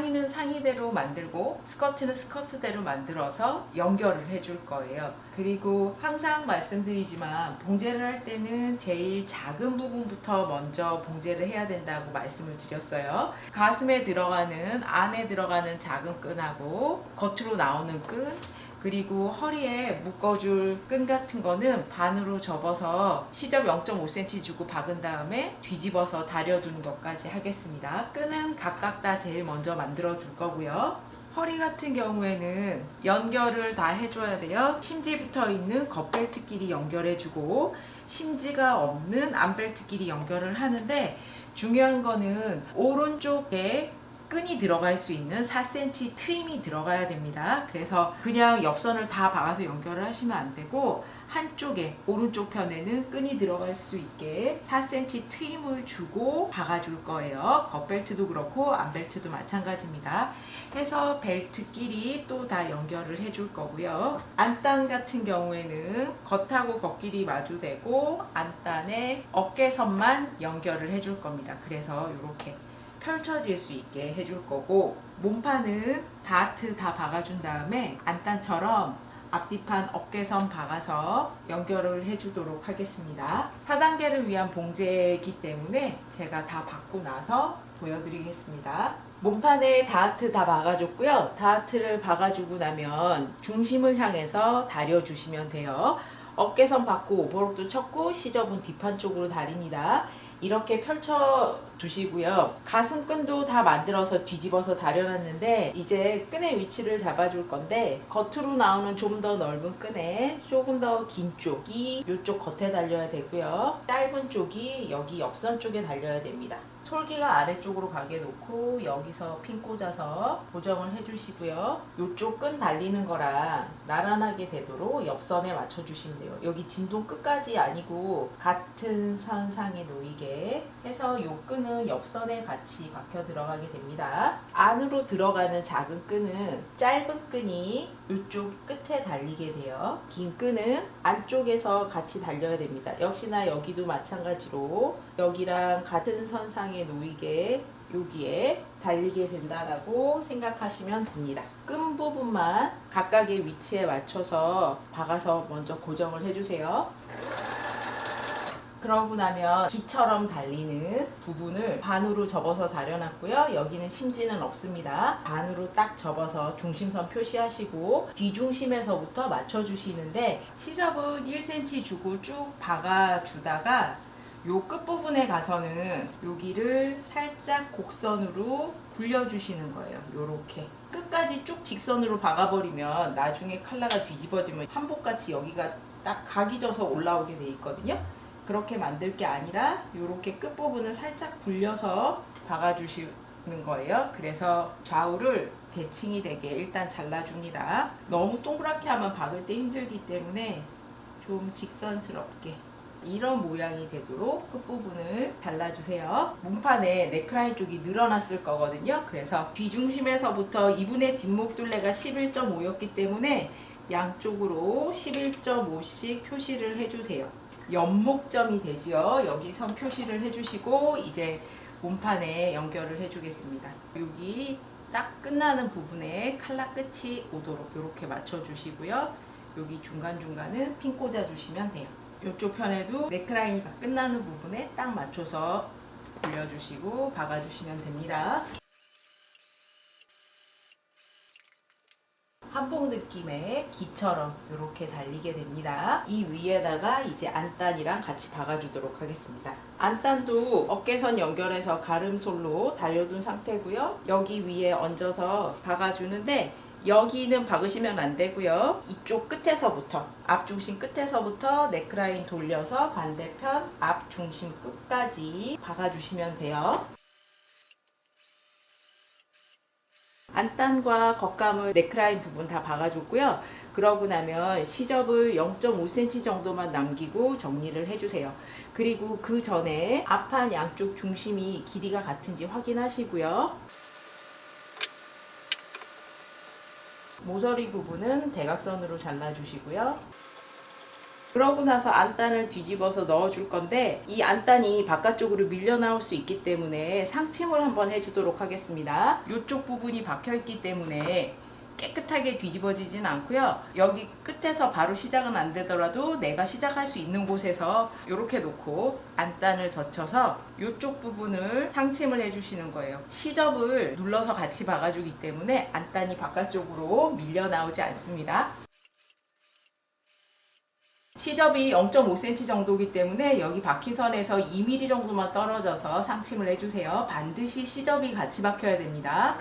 상의는 상의대로 만들고 스커트는 스커트대로 만들어서 연결을 해줄 거예요. 그리고 항상 말씀드리지만 봉제를 할 때는 제일 작은 부분부터 먼저 봉제를 해야 된다고 말씀을 드렸어요. 가슴에 들어가는, 안에 들어가는 작은 끈하고 겉으로 나오는 끈, 그리고 허리에 묶어줄 끈 같은 거는 반으로 접어서 시접 0.5cm 주고 박은 다음에 뒤집어서 다려두는 것까지 하겠습니다. 끈은 각각 다 제일 먼저 만들어 둘 거고요. 허리 같은 경우에는 연결을 다 해줘야 돼요. 심지 붙어 있는 겉벨트끼리 연결해주고 심지가 없는 안벨트끼리 연결을 하는데, 중요한 거는 오른쪽에 끈이 들어갈 수 있는 4cm 트임이 들어가야 됩니다. 그래서 그냥 옆선을 다 박아서 연결을 하시면 안 되고, 한쪽에 오른쪽 편에는 끈이 들어갈 수 있게 4cm 트임을 주고 박아줄 거예요. 겉벨트도 그렇고 안벨트도 마찬가지입니다. 해서 벨트끼리 또 다 연결을 해줄 거고요. 안단 같은 경우에는 겉하고 겉끼리 마주대고 안단에 어깨선만 연결을 해줄 겁니다. 그래서 이렇게 펼쳐질 수 있게 해줄 거고, 몸판은 다트 다 박아준 다음에 안단처럼 앞뒤판 어깨선 박아서 연결을 해주도록 하겠습니다. 4단계를 위한 봉제이기 때문에 제가 다 박고 나서 보여드리겠습니다. 몸판에 다트 다 박아줬고요. 다트를 박아주고 나면 중심을 향해서 다려주시면 돼요. 어깨선 받고 오버록도 쳤고 시접은 뒷판 쪽으로 다립니다. 이렇게 펼쳐 두시고요. 가슴끈도 다 만들어서 뒤집어서 다려놨는데 이제 끈의 위치를 잡아줄 건데, 겉으로 나오는 좀 더 넓은 끈에 조금 더 긴 쪽이 이쪽 겉에 달려야 되고요. 짧은 쪽이 여기 옆선 쪽에 달려야 됩니다. 솔기가 아래쪽으로 가게 놓고 여기서 핀 꽂아서 고정을 해주시고요. 이쪽 끈 달리는 거랑 나란하게 되도록 옆선에 맞춰주시면 돼요. 여기 진동 끝까지 아니고 같은 선상에 놓이게 해서 이 끈은 옆선에 같이 박혀 들어가게 됩니다. 안으로 들어가는 작은 끈은 짧은 끈이 이쪽 끝에 달리게 돼요. 긴 끈은 안쪽에서 같이 달려야 됩니다. 역시나 여기도 마찬가지로 여기랑 같은 선상에 놓이게 여기에 달리게 된다라고 생각하시면 됩니다. 끈 부분만 각각의 위치에 맞춰서 박아서 먼저 고정을 해주세요. 그러고 나면 기처럼 달리는 부분을 반으로 접어서 다려놨고요. 여기는 심지는 없습니다. 반으로 딱 접어서 중심선 표시하시고 뒤중심에서부터 맞춰주시는데, 시접은 1cm 주고 쭉 박아주다가 요 끝부분에 가서는 여기를 살짝 곡선으로 굴려주시는 거예요. 요렇게 끝까지 쭉 직선으로 박아버리면 나중에 컬러가 뒤집어지면 한복같이 여기가 딱 각이 져서 올라오게 돼 있거든요. 그렇게 만들 게 아니라 이렇게 끝부분을 살짝 굴려서 박아주시는 거예요. 그래서 좌우를 대칭이 되게 일단 잘라줍니다. 너무 동그랗게 하면 박을 때 힘들기 때문에 좀 직선스럽게 이런 모양이 되도록 끝부분을 잘라주세요. 몸판에 넥라인 쪽이 늘어났을 거거든요. 그래서 뒤중심에서부터 이분의 뒷목둘레가 11.5였기 때문에 양쪽으로 11.5씩 표시를 해주세요. 연목점이 되지요. 여기 선 표시를 해주시고 이제 몸판에 연결을 해주겠습니다. 여기 딱 끝나는 부분에 칼라 끝이 오도록 이렇게 맞춰주시고요. 여기 중간중간은 핀 꽂아주시면 돼요. 이쪽 편에도 넥라인이 끝나는 부분에 딱 맞춰서 굴려주시고 박아주시면 됩니다. 한복 느낌의 기처럼 이렇게 달리게 됩니다. 이 위에다가 이제 안단이랑 같이 박아주도록 하겠습니다. 안단도 어깨선 연결해서 가름솔로 달려둔 상태고요. 여기 위에 얹어서 박아주는데 여기는 박으시면 안 되고요. 이쪽 끝에서부터 앞중심 끝에서부터 넥라인 돌려서 반대편 앞중심 끝까지 박아주시면 돼요. 안단과 겉감을 넥라인 부분 다 박아줬고요. 그러고 나면 시접을 0.5cm 정도만 남기고 정리를 해주세요. 그리고 그 전에 앞판 양쪽 중심이 길이가 같은지 확인하시고요. 모서리 부분은 대각선으로 잘라주시고요. 그러고 나서 안단을 뒤집어서 넣어줄 건데 이 안단이 바깥쪽으로 밀려 나올 수 있기 때문에 상침을 한번 해주도록 하겠습니다. 이쪽 부분이 박혀 있기 때문에 깨끗하게 뒤집어지진 않고요. 여기 끝에서 바로 시작은 안 되더라도 내가 시작할 수 있는 곳에서 이렇게 놓고 안단을 젖혀서 이쪽 부분을 상침을 해주시는 거예요. 시접을 눌러서 같이 박아주기 때문에 안단이 바깥쪽으로 밀려 나오지 않습니다. 시접이 0.5cm 정도이기 때문에 여기 박힌 선에서 2mm 정도만 떨어져서 상침을 해주세요. 반드시 시접이 같이 박혀야 됩니다.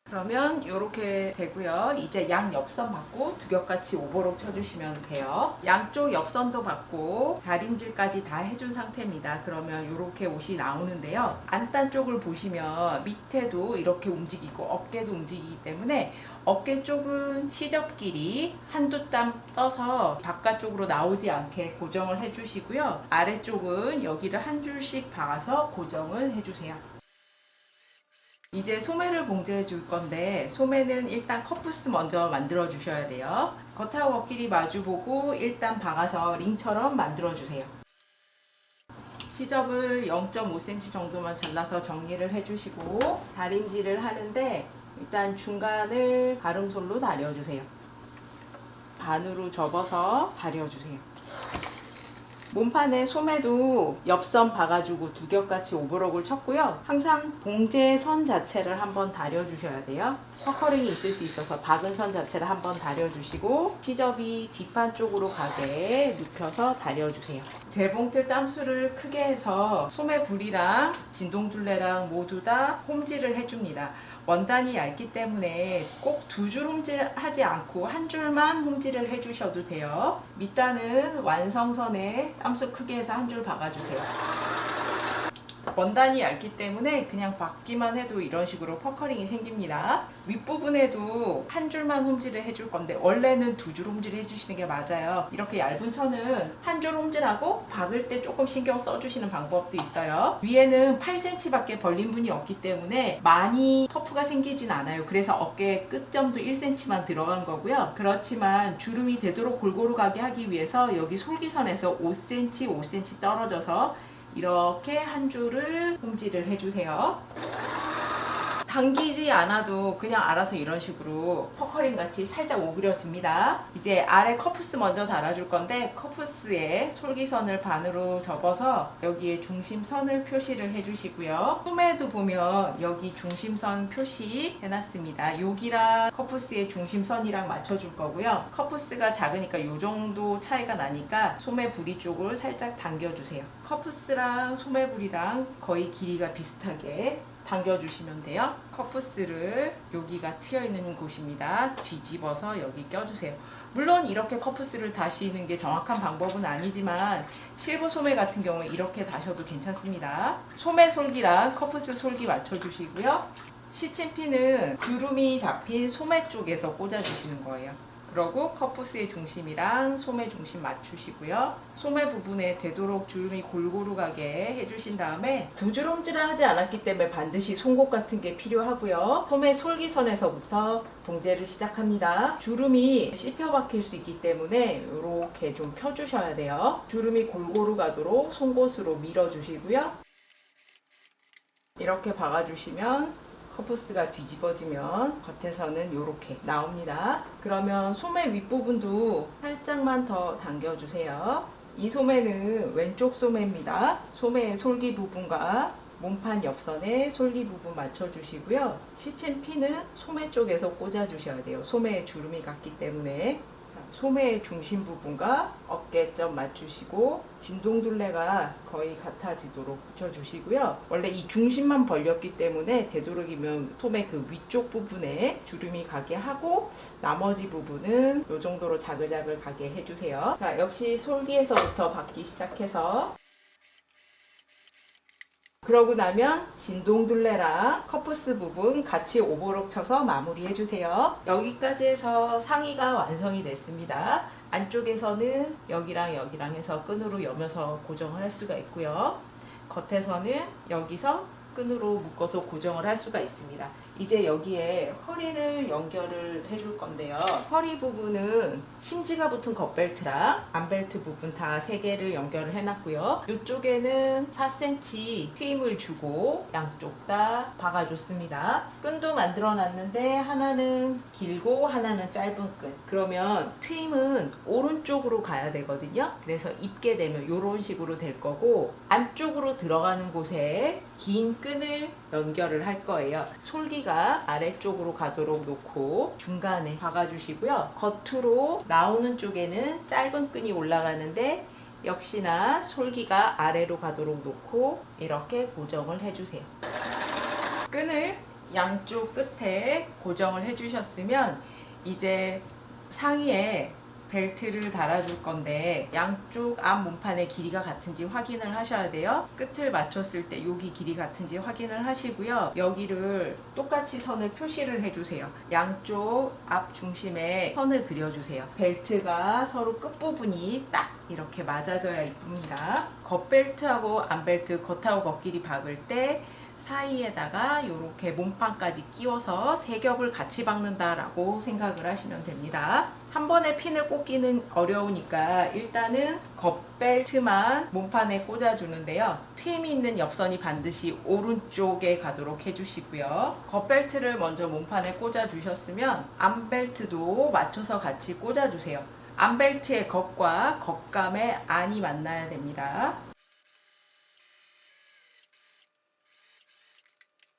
그러면 이렇게 되고요. 이제 양 옆선 받고 두 겹같이 오버록 쳐주시면 돼요. 양쪽 옆선도 받고 다림질까지 다 해준 상태입니다. 그러면 이렇게 옷이 나오는데요. 안단 쪽을 보시면 밑에도 이렇게 움직이고 어깨도 움직이기 때문에 어깨 쪽은 시접 길이 한두 땀 떠서 바깥쪽으로 나오지 않게 고정을 해주시고요. 아래쪽은 여기를 한 줄씩 박아서 고정을 해주세요. 이제 소매를 봉제해 줄 건데 소매는 일단 컵프스 먼저 만들어 주셔야 돼요. 겉하고 겉길이 마주보고 일단 박아서 링처럼 만들어 주세요. 시접을 0.5cm 정도만 잘라서 정리를 해주시고 다림질을 하는데 일단 중간을 가름솔로 다려주세요. 반으로 접어서 다려주세요. 몸판에 소매도 옆선 박아주고 두 겹같이 오버록을 쳤고요. 항상 봉제 선 자체를 한번 다려주셔야 돼요. 퍼커링이 있을 수 있어서 박은 선 자체를 한번 다려주시고 시접이 뒷판 쪽으로 가게 눕혀서 다려주세요. 재봉틀 땀수를 크게 해서 소매 불이랑 진동둘레랑 모두 다 홈질을 해줍니다. 원단이 얇기 때문에 꼭 두 줄 홈질하지 않고 한 줄만 홈질을 해주셔도 돼요. 밑단은 완성선에 땀수 크게 해서 한 줄 박아주세요. 원단이 얇기 때문에 그냥 박기만 해도 이런 식으로 퍼커링이 생깁니다. 윗부분에도 한 줄만 홈질을 해줄 건데 원래는 두 줄 홈질을 해주시는 게 맞아요. 이렇게 얇은 천은 한 줄 홈질하고 박을 때 조금 신경 써주시는 방법도 있어요. 위에는 8cm 밖에 벌린 분이 없기 때문에 많이 터프가 생기진 않아요. 그래서 어깨 끝점도 1cm만 들어간 거고요. 그렇지만 주름이 되도록 골고루 가게 하기 위해서 여기 솔기선에서 5cm, 5cm 떨어져서 이렇게 한 줄을 홈질을 해주세요. 당기지 않아도 그냥 알아서 이런 식으로 퍼커링 같이 살짝 오그려집니다. 이제 아래 커프스 먼저 달아줄 건데 커프스에 솔기선을 반으로 접어서 여기에 중심선을 표시를 해주시고요. 소매도 보면 여기 중심선 표시 해놨습니다. 여기랑 커프스의 중심선이랑 맞춰줄 거고요. 커프스가 작으니까 이 정도 차이가 나니까 소매 부리 쪽을 살짝 당겨주세요. 커프스랑 소매 부리랑 거의 길이가 비슷하게 당겨주시면 돼요. 커프스를 여기가 트여있는 곳입니다. 뒤집어서 여기 껴주세요. 물론 이렇게 커프스를 다시는 게 정확한 방법은 아니지만 7부 소매 같은 경우에 이렇게 다셔도 괜찮습니다. 소매 솔기랑 커프스 솔기 맞춰주시고요. 시침핀은 주름이 잡힌 소매 쪽에서 꽂아주시는 거예요. 그리고 커프스의 중심이랑 소매 중심 맞추시고요. 소매 부분에 되도록 주름이 골고루 가게 해주신 다음에 두 줄 홈질을 하지 않았기 때문에 반드시 송곳 같은 게 필요하고요. 소매 솔기선에서부터 봉제를 시작합니다. 주름이 씹혀 박힐 수 있기 때문에 이렇게 좀 펴주셔야 돼요. 주름이 골고루 가도록 송곳으로 밀어주시고요. 이렇게 박아주시면 커프스가 뒤집어지면 겉에서는 이렇게 나옵니다. 그러면 소매 윗부분도 살짝만 더 당겨주세요. 이 소매는 왼쪽 소매입니다. 소매의 솔기 부분과 몸판 옆선에 솔기 부분 맞춰주시고요. 시침핀은 소매 쪽에서 꽂아주셔야 돼요. 소매에 주름이 갔기 때문에 소매의 중심 부분과 어깨점 맞추시고 진동둘레가 거의 같아지도록 붙여주시고요. 원래 이 중심만 벌렸기 때문에 되도록이면 소매 그 위쪽 부분에 주름이 가게 하고 나머지 부분은 이 정도로 자글자글 가게 해주세요. 자, 역시 솔기에서부터 박기 시작해서 그러고 나면 진동둘레랑 커프스 부분 같이 오버록 쳐서 마무리 해주세요. 여기까지 해서 상의가 완성이 됐습니다. 안쪽에서는 여기랑 여기랑 해서 끈으로 여며서 고정을 할 수가 있고요. 겉에서는 여기서 끈으로 묶어서 고정을 할 수가 있습니다. 이제 여기에 허리를 연결을 해줄 건데요. 허리 부분은 심지가 붙은 겉벨트랑 안벨트 부분 다 3개를 연결을 해놨고요. 이쪽에는 4cm 트임을 주고 양쪽 다 박아줬습니다. 끈도 만들어놨는데 하나는 길고 하나는 짧은 끈. 그러면 트임은 오른쪽으로 가야 되거든요. 그래서 입게 되면 이런 식으로 될 거고, 안쪽으로 들어가는 곳에 긴 끈을 연결을 할 거예요. 솔기가 아래쪽으로 가도록 놓고 중간에 박아주시고요. 겉으로 나오는 쪽에는 짧은 끈이 올라가는데 역시나 솔기가 아래로 가도록 놓고 이렇게 고정을 해주세요. 끈을 양쪽 끝에 고정을 해주셨으면 이제 상의에 벨트를 달아줄 건데 양쪽 앞 몸판의 길이가 같은지 확인을 하셔야 돼요. 끝을 맞췄을 때 여기 길이 같은지 확인을 하시고요. 여기를 똑같이 선을 표시를 해주세요. 양쪽 앞 중심에 선을 그려주세요. 벨트가 서로 끝부분이 딱 이렇게 맞아져야 이쁩니다. 겉벨트하고 안벨트 겉하고 겉길이 박을 때 사이에다가 이렇게 몸판까지 끼워서 3겹을 같이 박는다라고 생각을 하시면 됩니다. 한 번에 핀을 꽂기는 어려우니까 일단은 겉벨트만 몸판에 꽂아주는데요. 트임이 있는 옆선이 반드시 오른쪽에 가도록 해주시고요. 겉벨트를 먼저 몸판에 꽂아주셨으면 안벨트도 맞춰서 같이 꽂아주세요. 안벨트의 겉과 겉감의 안이 만나야 됩니다.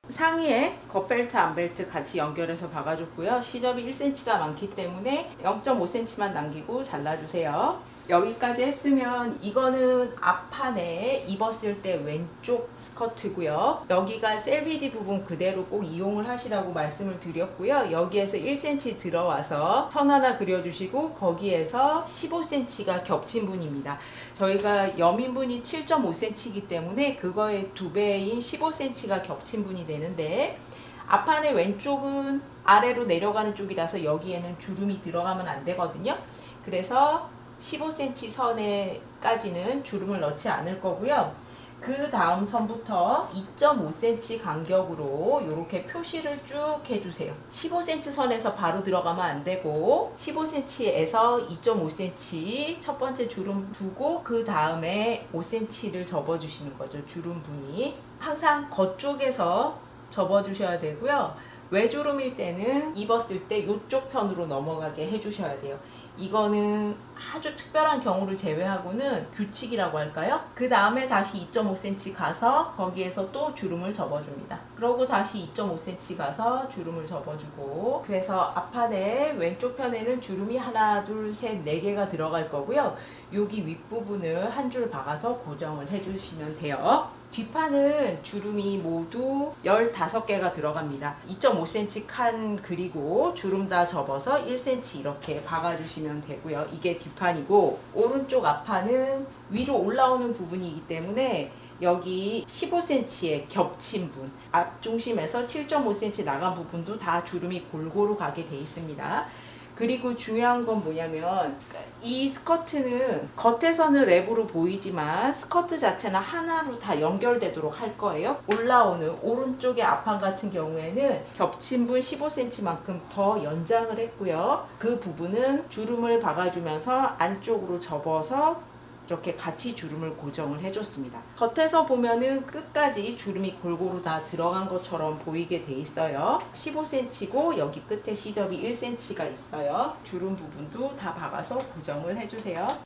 상의에 겉벨트, 안벨트 같이 연결해서 박아줬고요. 시접이 1cm가 많기 때문에 0.5cm만 남기고 잘라주세요. 여기까지 했으면 이거는 앞판에 입었을 때 왼쪽 스커트고요. 여기가 셀비지 부분 그대로 꼭 이용을 하시라고 말씀을 드렸고요. 여기에서 1cm 들어와서 선 하나 그려주시고 거기에서 15cm가 겹친 분입니다. 저희가 여민분이 7.5cm이기 때문에 그거의 2배인 15cm가 겹친 분이 되는데, 앞판의 왼쪽은 아래로 내려가는 쪽이라서 여기에는 주름이 들어가면 안 되거든요. 그래서 15cm 선에까지는 주름을 넣지 않을 거고요. 그 다음 선부터 2.5cm 간격으로 이렇게 표시를 쭉 해주세요. 15cm 선에서 바로 들어가면 안 되고 15cm에서 2.5cm 첫 번째 주름 두고 그 다음에 5cm를 접어주시는 거죠. 주름분이 항상 겉쪽에서 접어주셔야 되고요. 외주름일 때는 입었을 때 이쪽 편으로 넘어가게 해주셔야 돼요. 이거는 아주 특별한 경우를 제외하고는 규칙이라고 할까요? 그 다음에 다시 2.5cm 가서 거기에서 또 주름을 접어줍니다. 그러고 다시 2.5cm 가서 주름을 접어주고, 그래서 앞판에 왼쪽 편에는 주름이 하나, 둘, 셋, 4개가 들어갈 거고요. 여기 윗부분을 한 줄 박아서 고정을 해주시면 돼요. 뒷판은 주름이 모두 15개가 들어갑니다. 2.5cm 칸 그리고 주름 다 접어서 1cm 이렇게 박아주시면 되고요. 이게 뒷판이고, 오른쪽 앞판은 위로 올라오는 부분이기 때문에 여기 15cm의 겹친 분, 앞중심에서 7.5cm 나간 부분도 다 주름이 골고루 가게 돼 있습니다. 그리고 중요한 건 뭐냐면, 이 스커트는 겉에서는 랩으로 보이지만 스커트 자체는 하나로 다 연결되도록 할 거예요. 올라오는 오른쪽의 앞판 같은 경우에는 겹친 분 15cm만큼 더 연장을 했고요. 그 부분은 주름을 박아주면서 안쪽으로 접어서 이렇게 같이 주름을 고정을 해줬습니다. 겉에서 보면은 끝까지 주름이 골고루 다 들어간 것처럼 보이게 돼 있어요. 15cm고 여기 끝에 시접이 1cm가 있어요. 주름 부분도 다 박아서 고정을 해주세요.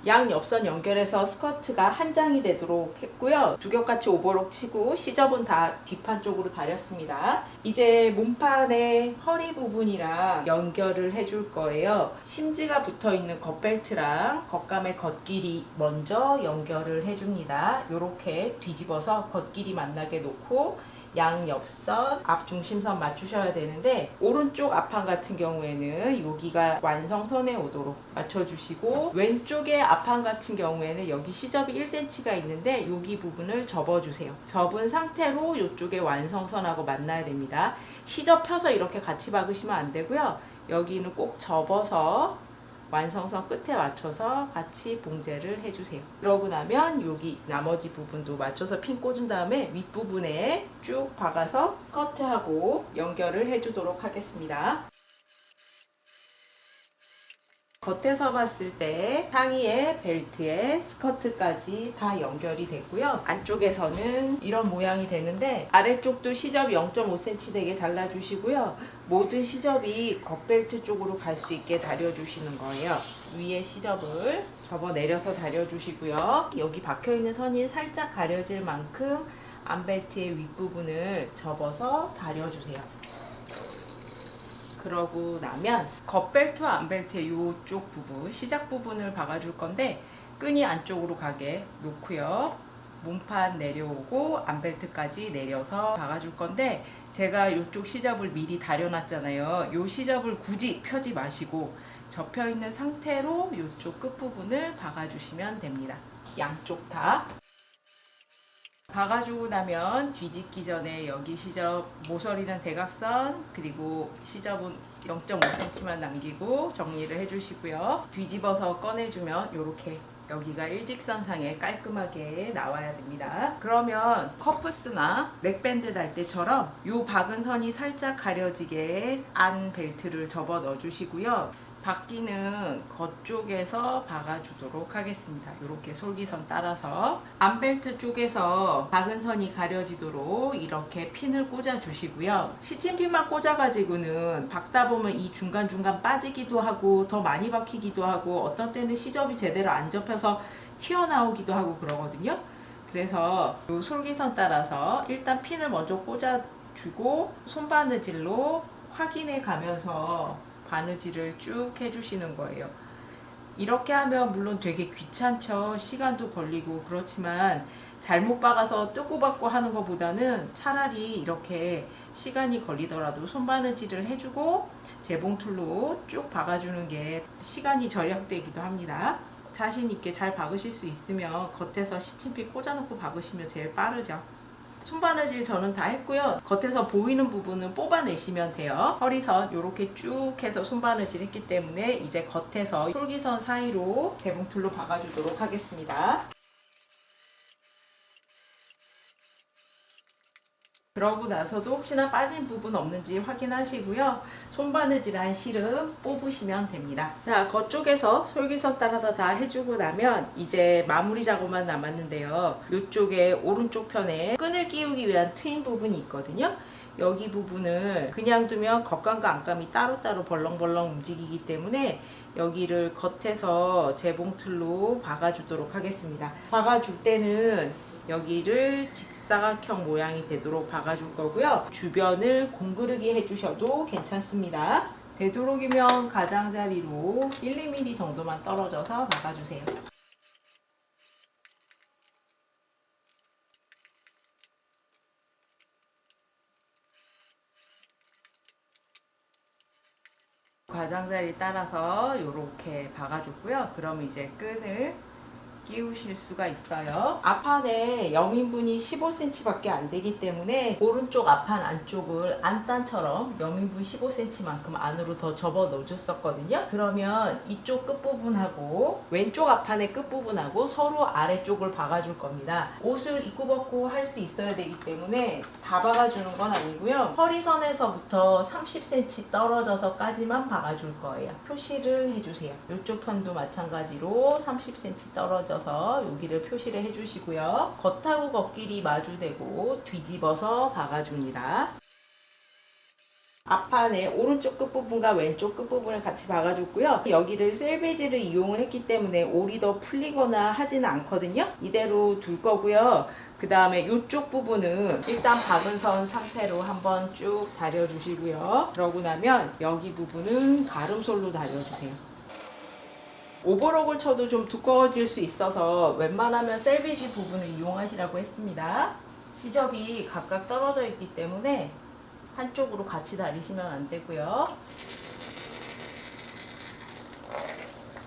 양 옆선 연결해서 스커트가 한 장이 되도록 했고요. 두 겹같이 오버록 치고 시접은 다 뒷판 쪽으로 다렸습니다. 이제 몸판의 허리 부분이랑 연결을 해줄 거예요. 심지가 붙어있는 겉벨트랑 겉감의 겉길이 먼저 연결을 해줍니다. 이렇게 뒤집어서 겉길이 만나게 놓고 양 옆선, 앞 중심선 맞추셔야 되는데, 오른쪽 앞판 같은 경우에는 여기가 완성선에 오도록 맞춰주시고, 왼쪽의 앞판 같은 경우에는 여기 시접이 1cm가 있는데 여기 부분을 접어주세요. 접은 상태로 이쪽에 완성선하고 만나야 됩니다. 시접 펴서 이렇게 같이 박으시면 안 되고요. 여기는 꼭 접어서 완성선 끝에 맞춰서 같이 봉제를 해주세요. 그러고 나면 여기 나머지 부분도 맞춰서 핀 꽂은 다음에 윗부분에 쭉 박아서 커트하고 연결을 해주도록 하겠습니다. 겉에서 봤을 때 상의에 벨트에 스커트까지 다 연결이 됐고요. 안쪽에서는 이런 모양이 되는데 아래쪽도 시접 0.5cm 되게 잘라주시고요. 모든 시접이 겉벨트 쪽으로 갈 수 있게 다려주시는 거예요. 위에 시접을 접어 내려서 다려주시고요. 여기 박혀있는 선이 살짝 가려질 만큼 안벨트의 윗부분을 접어서 다려주세요. 그러고 나면 겉벨트와 안벨트의 이쪽 부분, 시작 부분을 박아줄 건데 끈이 안쪽으로 가게 놓고요. 몸판 내려오고 안벨트까지 내려서 박아줄 건데 제가 이쪽 시접을 미리 다려놨잖아요. 이 시접을 굳이 펴지 마시고 접혀있는 상태로 이쪽 끝부분을 박아주시면 됩니다. 양쪽 다. 박아주고 나면 뒤집기 전에 여기 시접 모서리는 대각선 그리고 시접은 0.5cm만 남기고 정리를 해주시고요. 뒤집어서 꺼내주면 이렇게 여기가 일직선상에 깔끔하게 나와야 됩니다. 그러면 커프스나 넥밴드 달 때처럼 이 박은 선이 살짝 가려지게 안 벨트를 접어 넣어주시고요. 바퀴는 겉쪽에서 박아주도록 하겠습니다. 이렇게 솔기선 따라서 안벨트 쪽에서 박은 선이 가려지도록 이렇게 핀을 꽂아 주시고요. 시침핀만 꽂아가지고는 박다 보면 이 중간중간 빠지기도 하고 더 많이 박히기도 하고 어떤 때는 시접이 제대로 안 접혀서 튀어나오기도 하고 그러거든요. 그래서 이 솔기선 따라서 일단 핀을 먼저 꽂아주고 손바느질로 확인해 가면서 바느질을 쭉 해주시는 거예요. 이렇게 하면 물론 되게 귀찮죠. 시간도 걸리고 그렇지만 잘못 박아서 뜨고 박고 하는 것보다는 차라리 이렇게 시간이 걸리더라도 손바느질을 해주고 재봉틀로 쭉 박아주는 게 시간이 절약되기도 합니다. 자신 있게 잘 박으실 수 있으면 겉에서 시침핀 꽂아놓고 박으시면 제일 빠르죠. 손바느질 저는 다 했고요. 겉에서 보이는 부분은 뽑아내시면 돼요. 허리선 이렇게 쭉 해서 손바느질 했기 때문에 이제 겉에서 솔기선 사이로 재봉틀로 박아주도록 하겠습니다. 그러고 나서도 혹시나 빠진 부분 없는지 확인하시고요. 손바느질한 실은 뽑으시면 됩니다. 자, 겉쪽에서 솔기선 따라서 다 해주고 나면 이제 마무리 작업만 남았는데요. 이쪽에 오른쪽 편에 끈을 끼우기 위한 트임 부분이 있거든요. 여기 부분을 그냥 두면 겉감과 안감이 따로따로 벌렁벌렁 움직이기 때문에 여기를 겉에서 재봉틀로 박아주도록 하겠습니다. 박아줄 때는 여기를 직사각형 모양이 되도록 박아줄 거고요. 주변을 공그르기 해주셔도 괜찮습니다. 되도록이면 가장자리로 1, 2mm 정도만 떨어져서 박아주세요. 가장자리 따라서 이렇게 박아줬고요. 그럼 이제 끈을 끼우실 수가 있어요. 앞판에 여민분이 15cm 밖에 안 되기 때문에 오른쪽 앞판 안쪽을 안단처럼 여민분 15cm만큼 안으로 더 접어 넣어줬었거든요. 그러면 이쪽 끝부분하고 왼쪽 앞판의 끝부분하고 서로 아래쪽을 박아줄 겁니다. 옷을 입고 벗고 할 수 있어야 되기 때문에 다 박아주는 건 아니고요. 허리선에서부터 30cm 떨어져서까지만 박아줄 거예요. 표시를 해주세요. 이쪽 편도 마찬가지로 30cm 떨어져 여기를 표시를 해주시고요. 겉하고 겉길이 마주대고 뒤집어서 박아줍니다. 앞판에 오른쪽 끝부분과 왼쪽 끝부분을 같이 박아줬고요. 여기를 셀베지를 이용을 했기 때문에 올이 더 풀리거나 하지는 않거든요. 이대로 둘 거고요. 그 다음에 이쪽 부분은 일단 박은 선 상태로 한번 쭉 다려주시고요. 그러고 나면 여기 부분은 가름솔로 다려주세요. 오버록을 쳐도 좀 두꺼워질 수 있어서 웬만하면 셀비지 부분을 이용하시라고 했습니다. 시접이 각각 떨어져 있기 때문에 한쪽으로 같이 다리시면 안 되고요.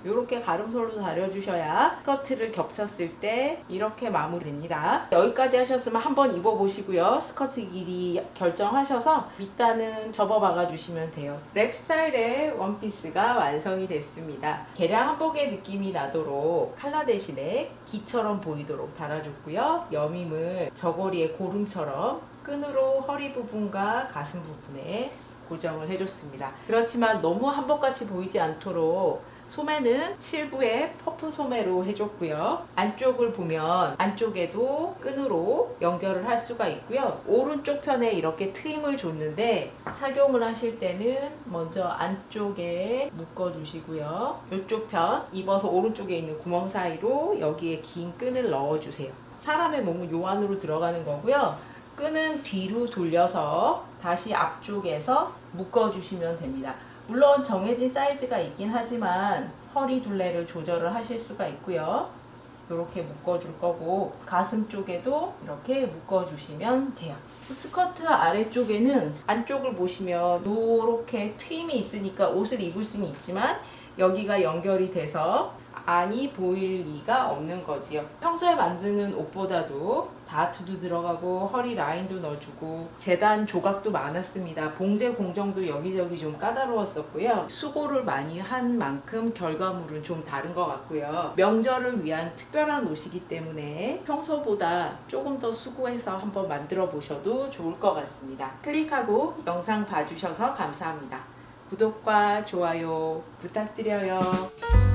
이렇게 가름솔로 다려주셔야 스커트를 겹쳤을 때 이렇게 마무리됩니다. 여기까지 하셨으면 한번 입어보시고요. 스커트 길이 결정하셔서 밑단은 접어 박아주시면 돼요. 랩 스타일의 원피스가 완성이 됐습니다. 개량 한복의 느낌이 나도록 칼라 대신에 기처럼 보이도록 달아줬고요. 여밈을 저고리의 고름처럼 끈으로 허리 부분과 가슴 부분에 고정을 해줬습니다. 그렇지만 너무 한복같이 보이지 않도록 소매는 7부에 퍼프 소매로 해줬고요. 안쪽을 보면 안쪽에도 끈으로 연결을 할 수가 있고요. 오른쪽 편에 이렇게 트임을 줬는데 착용을 하실 때는 먼저 안쪽에 묶어주시고요. 이쪽 편 입어서 오른쪽에 있는 구멍 사이로 여기에 긴 끈을 넣어주세요. 사람의 몸은 요 안으로 들어가는 거고요. 끈은 뒤로 돌려서 다시 앞쪽에서 묶어주시면 됩니다. 물론 정해진 사이즈가 있긴 하지만 허리 둘레를 조절을 하실 수가 있고요. 이렇게 묶어줄 거고 가슴 쪽에도 이렇게 묶어주시면 돼요. 스커트 아래쪽에는 안쪽을 보시면 이렇게 트임이 있으니까 옷을 입을 수는 있지만 여기가 연결이 돼서 안이 보일 리가 없는 거지요. 평소에 만드는 옷보다도 다트도 들어가고 허리 라인도 넣어주고 재단 조각도 많았습니다. 봉제 공정도 여기저기 좀 까다로웠었고요. 수고를 많이 한 만큼 결과물은 좀 다른 것 같고요. 명절을 위한 특별한 옷이기 때문에 평소보다 조금 더 수고해서 한번 만들어 보셔도 좋을 것 같습니다. 클릭하고 영상 봐주셔서 감사합니다. 구독과 좋아요 부탁드려요.